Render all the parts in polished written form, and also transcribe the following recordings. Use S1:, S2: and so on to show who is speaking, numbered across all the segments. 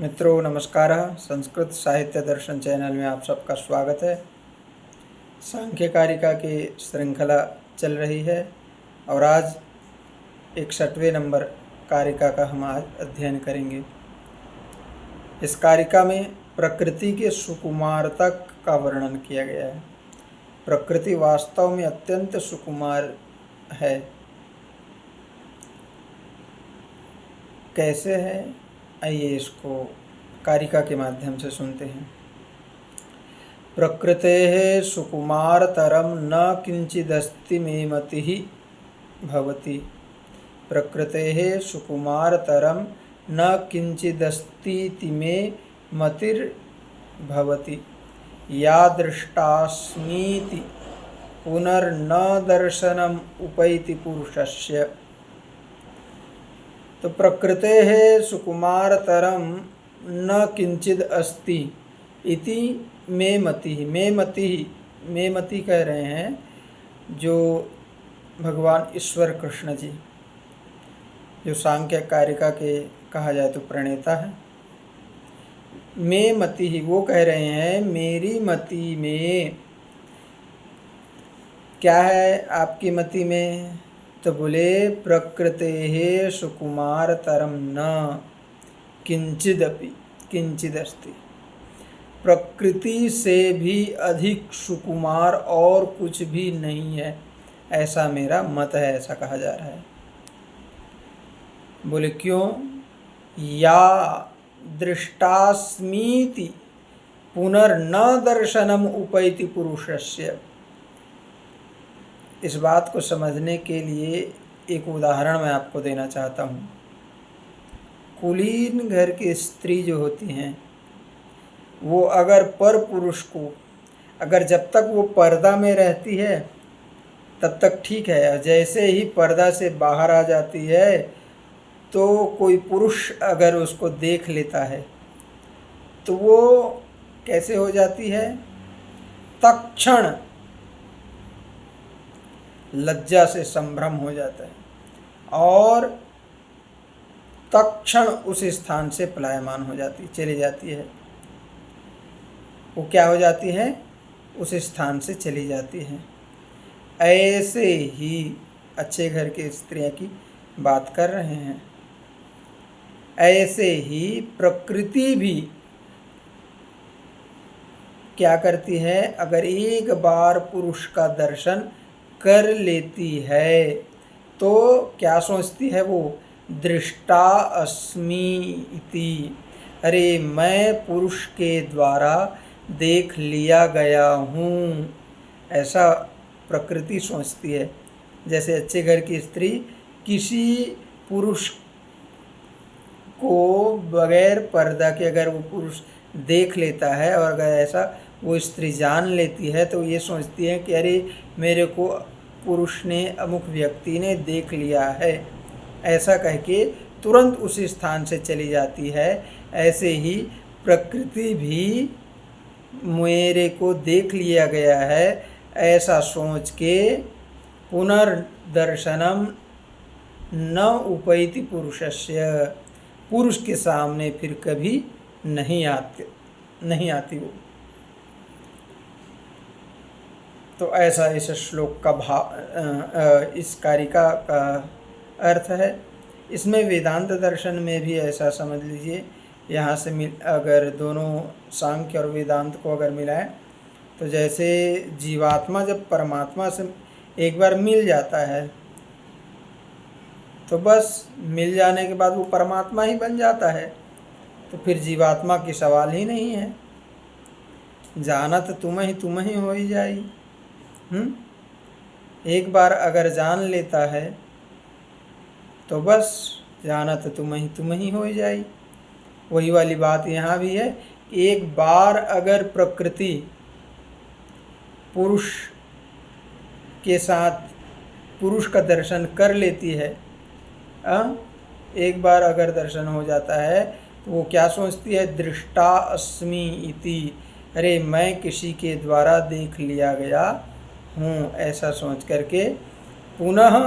S1: मित्रों नमस्कार। संस्कृत साहित्य दर्शन चैनल में आप सबका स्वागत है। सांख्य कारिका की श्रृंखला चल रही है और आज 61वें नंबर कारिका का हम आज अध्ययन करेंगे। इस कारिका में प्रकृति के सुकुमारता का वर्णन किया गया है। प्रकृति वास्तव में अत्यंत सुकुमार है। कैसे है, आइए इसको कारिका के माध्यम से सुनते हैं। प्रकृतेः सुकुमारतरं न किंचिदस्ति मे मतिः भवति। प्रकृतेः सुकुमारतरं न किंचिदस्तीति मे मतिर्भवति। या दृष्टास्मीति पुनर्न दर्शनम् उपैति पुरुषस्य। तो प्रकृतेः सुकुमारतरं न किंचिद अस्ति इति मे मतिः। मे मति कह रहे हैं जो भगवान ईश्वर कृष्ण जी, जो सांख्य कारिका के कहा जाए तो प्रणेता है। मे मति, वो कह रहे हैं मेरी मति में क्या है, आपकी मति में? तो बोले प्रकृतेः सुकुमारतरं न किंचिदपि किंचिदस्ति। प्रकृति से भी अधिक सुकुमार और कुछ भी नहीं है, ऐसा मेरा मत है, ऐसा कहा जा रहा है। बोले क्यों? या दृष्टास्मीति पुनर्न दर्शनम उपैति पुरुषस्य। इस बात को समझने के लिए एक उदाहरण मैं आपको देना चाहता हूँ। कुलीन घर की स्त्री जो होती हैं, वो अगर पर पुरुष को, अगर जब तक वो पर्दा में रहती है तब तक ठीक है। जैसे ही पर्दा से बाहर आ जाती है तो कोई पुरुष अगर उसको देख लेता है तो वो कैसे हो जाती है? तत्क्षण लज्जा से संभ्रम हो जाता है और तत्क्षण उस स्थान से पलायमान हो जाती, चली जाती है। वो क्या हो जाती है? उस स्थान से चली जाती है। ऐसे ही अच्छे घर की स्त्रियों की बात कर रहे हैं। ऐसे ही प्रकृति भी क्या करती है? अगर एक बार पुरुष का दर्शन कर लेती है तो क्या सोचती है वो? दृष्टा अस्मि इति। अरे मैं पुरुष के द्वारा देख लिया गया हूँ, ऐसा प्रकृति सोचती है। जैसे अच्छे घर की स्त्री किसी पुरुष को बगैर पर्दा के अगर वो पुरुष देख लेता है और अगर ऐसा वो स्त्री जान लेती है तो ये सोचती है कि अरे मेरे को पुरुष ने, अमुक व्यक्ति ने देख लिया है, ऐसा कह के तुरंत उस स्थान से चली जाती है। ऐसे ही प्रकृति भी मेरे को देख लिया गया है ऐसा सोच के पुनर्दर्शनम न उपैति पुरुषस्य, पुरुष के सामने फिर कभी नहीं आती वो। तो ऐसा इस श्लोक का इस कारिका का अर्थ है। इसमें वेदांत दर्शन में भी ऐसा समझ लीजिए, यहाँ से अगर दोनों सांख्य और वेदांत को अगर मिलाएं तो जैसे जीवात्मा जब परमात्मा से एक बार मिल जाता है तो बस मिल जाने के बाद वो परमात्मा ही बन जाता है, तो फिर जीवात्मा की सवाल ही नहीं है। जानत तुम ही हो ही जाई। एक बार अगर जान लेता है तो बस जानत तुम ही हो जाई। वही वाली बात यहाँ भी है। एक बार अगर प्रकृति पुरुष के साथ पुरुष का दर्शन कर लेती है, एक बार अगर दर्शन हो जाता है तो वो क्या सोचती है? दृष्टा अस्मि इति। अरे मैं किसी के द्वारा देख लिया गया हूँ, ऐसा सोच करके पुनः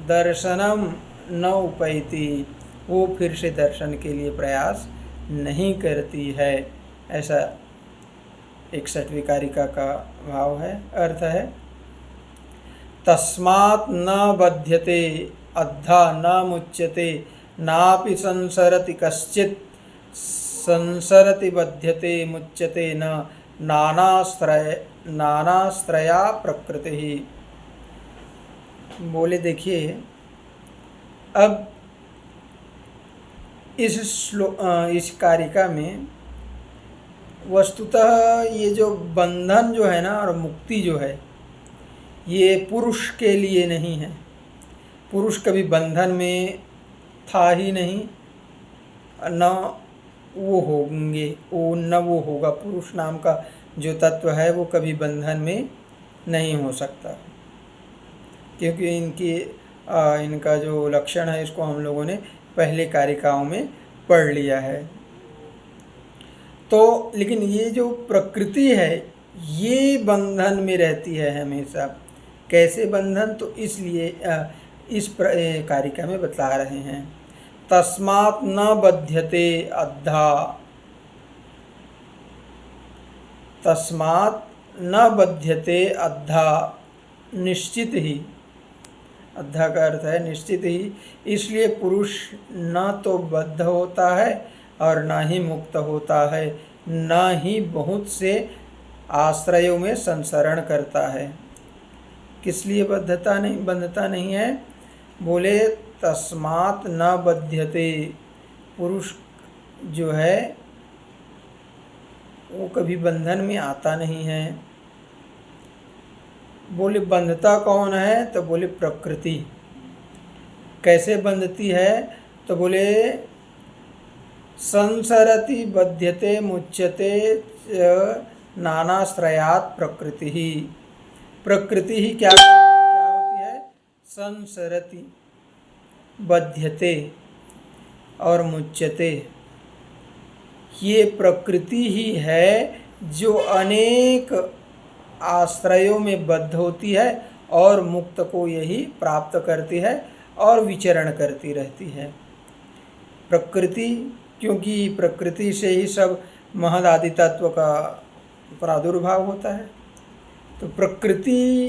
S1: दर्शनम न उपैति, वो फिर से दर्शन के लिए प्रयास नहीं करती है। ऐसा 61वीं कारिका का भाव है, अर्थ है। तस्मात् न बध्यते अद्धा न मुच्यते नापि संसरति कश्चित् संसरति बध्यते मुच्यते न नानाश्रया प्रकृति ही। बोले देखिए, अब इस कारिका में वस्तुतः ये जो बंधन जो है ना और मुक्ति जो है, ये पुरुष के लिए नहीं है। पुरुष कभी बंधन में था ही नहीं, न वो होंगे, न वो होगा। पुरुष नाम का जो तत्व है वो कभी बंधन में नहीं हो सकता, क्योंकि इनका जो लक्षण है इसको हम लोगों ने पहले कारिकाओं में पढ़ लिया है। तो लेकिन ये जो प्रकृति है ये बंधन में रहती है हमेशा। कैसे बंधन? तो इसलिए इस कारिका में बता रहे हैं। तस्मात् न बध्यते अद्धा, तस्मात् न बध्यते अद्धा, निश्चित ही, अद्धा का अर्थ है निश्चित ही। इसलिए पुरुष न तो बद्ध होता है और न ही मुक्त होता है, न ही बहुत से आश्रयों में संसरण करता है। किस लिए बंधता नहीं है? बोले तस्मात् न बध्यते, पुरुष जो है वो कभी बंधन में आता नहीं है। बोले बंधता कौन है? तो बोले प्रकृति। कैसे बंधती है? तो बोले संसरति बध्यते मुच्यते नानाश्रयात् प्रकृति ही। प्रकृति ही क्या होती है? संसरति, बध्यते और मुच्यते। ये प्रकृति ही है जो अनेक आश्रयों में बद्ध होती है और मुक्त को यही प्राप्त करती है और विचरण करती रहती है। प्रकृति, क्योंकि प्रकृति से ही सब महद आदि तत्व का प्रादुर्भाव होता है, तो प्रकृति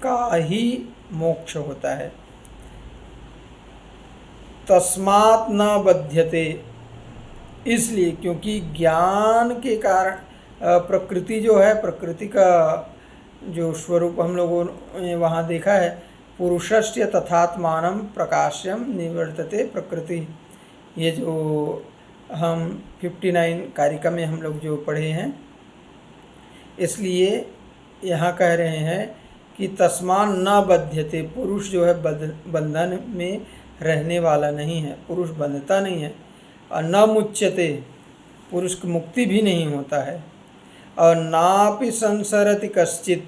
S1: का ही मोक्ष होता है। तस्मात् न बध्यते, इसलिए क्योंकि ज्ञान के कारण प्रकृति जो है, प्रकृति का जो स्वरूप हम लोगों ने वहाँ देखा है, पुरुषस्य तथात्मानं प्रकाश्यम निवर्तते प्रकृति। ये जो हम 59 कारिका में हम लोग जो पढ़े हैं, इसलिए यहाँ कह रहे हैं कि तस्मात् न बध्यते, पुरुष जो है बंधन में रहने वाला नहीं है, पुरुष बंधता नहीं है। और न मुच्यते, पुरुष की मुक्ति भी नहीं होता है। और नापि संसरति कश्चित्,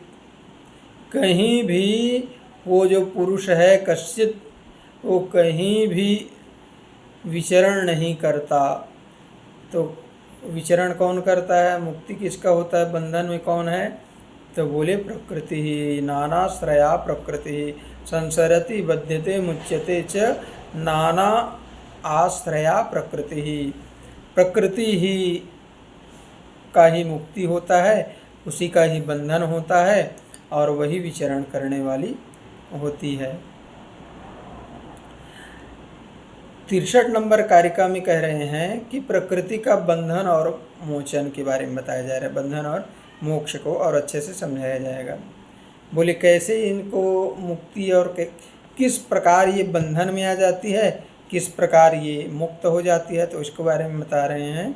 S1: कहीं भी वो जो पुरुष है कश्चित्, वो कहीं भी विचरण नहीं करता। तो विचरण कौन करता है? मुक्ति किसका होता है? बंधन में कौन है? तो बोले प्रकृति ही। नानाश्रया प्रकृति ही संसरति बध्यते मुच्यते च नाना आश्रया प्रकृति ही। प्रकृति ही का ही मुक्ति होता है, उसी का ही बंधन होता है और वही विचरण करने वाली होती है। 63 नंबर कारिका में कह रहे हैं कि प्रकृति का बंधन और मोचन के बारे में बताया जा रहा है। बंधन और मोक्ष को और अच्छे से समझाया जाएगा। बोले कैसे इनको मुक्ति और किस प्रकार ये बंधन में आ जाती है, किस प्रकार ये मुक्त हो जाती है, तो इसके बारे में बता रहे हैं।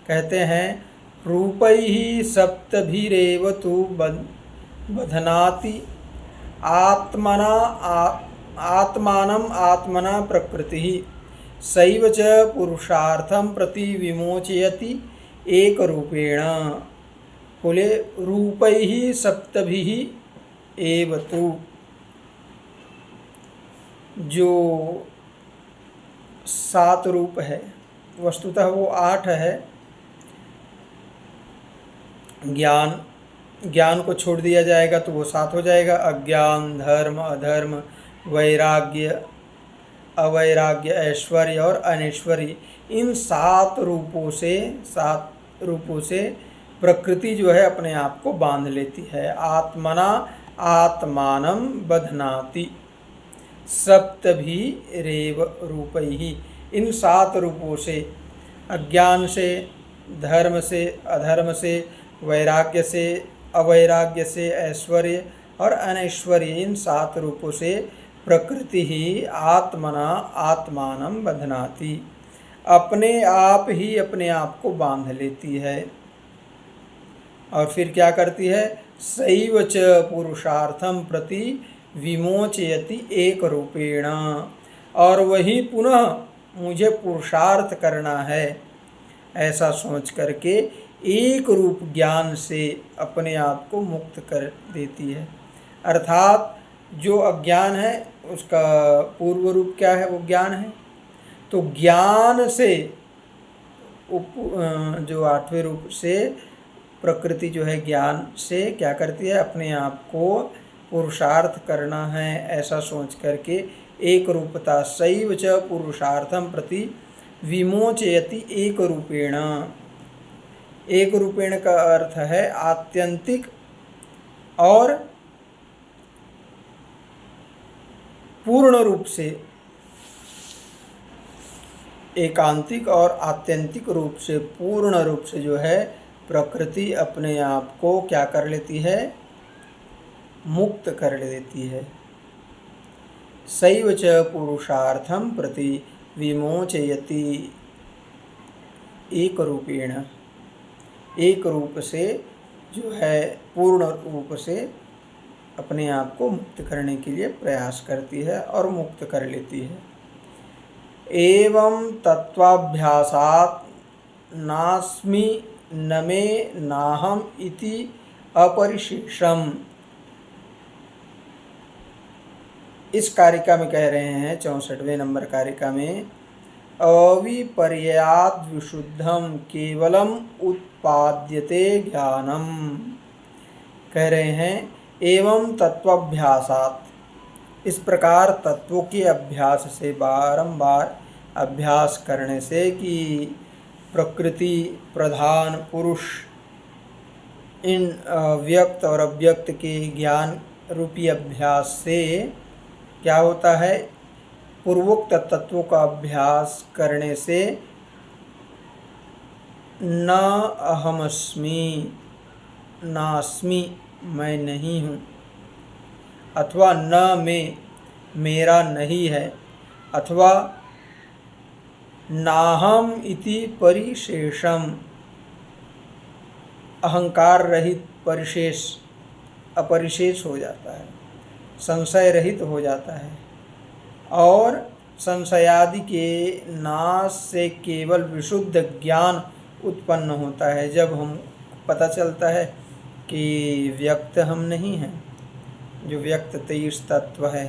S1: कहते हैं रूपैः सप्तभिरेव तु बध्नाति आत्मानम् आत्मना प्रकृतिः सैव च पुरुषार्थं प्रति विमोचयति एक रूपेण। बोले रूपैः सप्तभिः एव तु, जो 7 रूप है, वस्तुतः वो 8 है। ज्ञान को छोड़ दिया जाएगा तो वो 7 हो जाएगा। अज्ञान, धर्म, अधर्म, वैराग्य, अवैराग्य, ऐश्वर्य और अनैश्वर्य, इन 7 रूपों से प्रकृति जो है अपने आप को बांध लेती है। आत्मना आत्मानं बध्नाति सप्तभिरेव रूपैहि, इन 7 रूपों से, अज्ञान से, धर्म से, अधर्म से, वैराग्य से, अवैराग्य से, ऐश्वर्य और अनैश्वर्य, इन 7 रूपों से प्रकृति ही आत्मना आत्मानं बध्नाति, अपने आप ही अपने आप को बांध लेती है। और फिर क्या करती है? सैव च पुरुषार्थम प्रति विमोचयति एक रूपेण, और वही पुनः मुझे पुरुषार्थ करना है ऐसा सोच करके एक रूप ज्ञान से अपने आप को मुक्त कर देती है। अर्थात जो अज्ञान है उसका पूर्व रूप क्या है? वो ज्ञान है। तो ज्ञान से जो 8वें रूप से प्रकृति जो है ज्ञान से क्या करती है? अपने आप को पुरुषार्थ करना है ऐसा सोच करके एक रूपता सैव च पुरुषार्थम प्रति विमोचयति एक रूपेण। एक रूपेण का अर्थ है आत्यंतिक और पूर्ण रूप से, एकांतिक और आत्यंतिक रूप से, पूर्ण रूप से जो है प्रकृति अपने आप को क्या कर लेती है? मुक्त कर लेती है। सैव च पुरुषार्थम प्रति विमोचयति एक रूपेण, एक रूप से जो है पूर्ण रूप से अपने आप को मुक्त करने के लिए प्रयास करती है और मुक्त कर लेती है। एवं तत्वाभ्यासात् नास्मि न मे नाहम इति अपरिशेषम, इस कारिका में कह रहे हैं 64वें नंबर कारिका में, अविपर्याद विशुद्धम केवलम उत्पाद्यते ज्ञानम। कह रहे हैं एवं तत्वाभ्यासात, इस प्रकार तत्वों के अभ्यास से, बारंबार अभ्यास करने से कि प्रकृति प्रधान पुरुष, इन व्यक्त और अव्यक्त के ज्ञान रूपी अभ्यास से क्या होता है? पूर्वोक्त तत्वों का अभ्यास करने से न अहमस्मि, नास्मि मैं नहीं हूँ, अथवा न मैं मेरा नहीं है, अथवा नाहम इति परिशेषम अहंकार रहित परिशेष, अपरिशेष हो जाता है, संशय रहित हो जाता है। और संशयादि के नाश से केवल विशुद्ध ज्ञान उत्पन्न होता है, जब हम पता चलता है कि व्यक्त हम नहीं हैं, जो व्यक्त 23 तत्व है